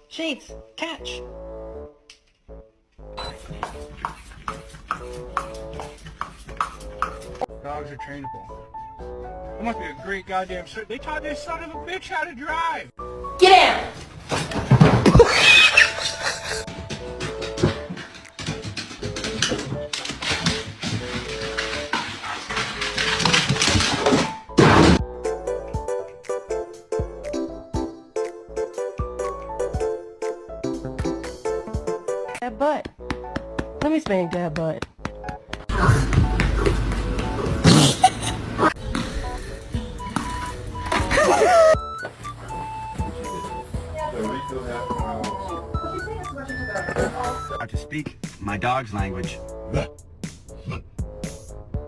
Shades, catch! Dogs are trainable. It must be a great goddamn shit. They taught this son of a bitch how to drive! Get down! That butt. Let me spank that butt. How to speak my dog's language.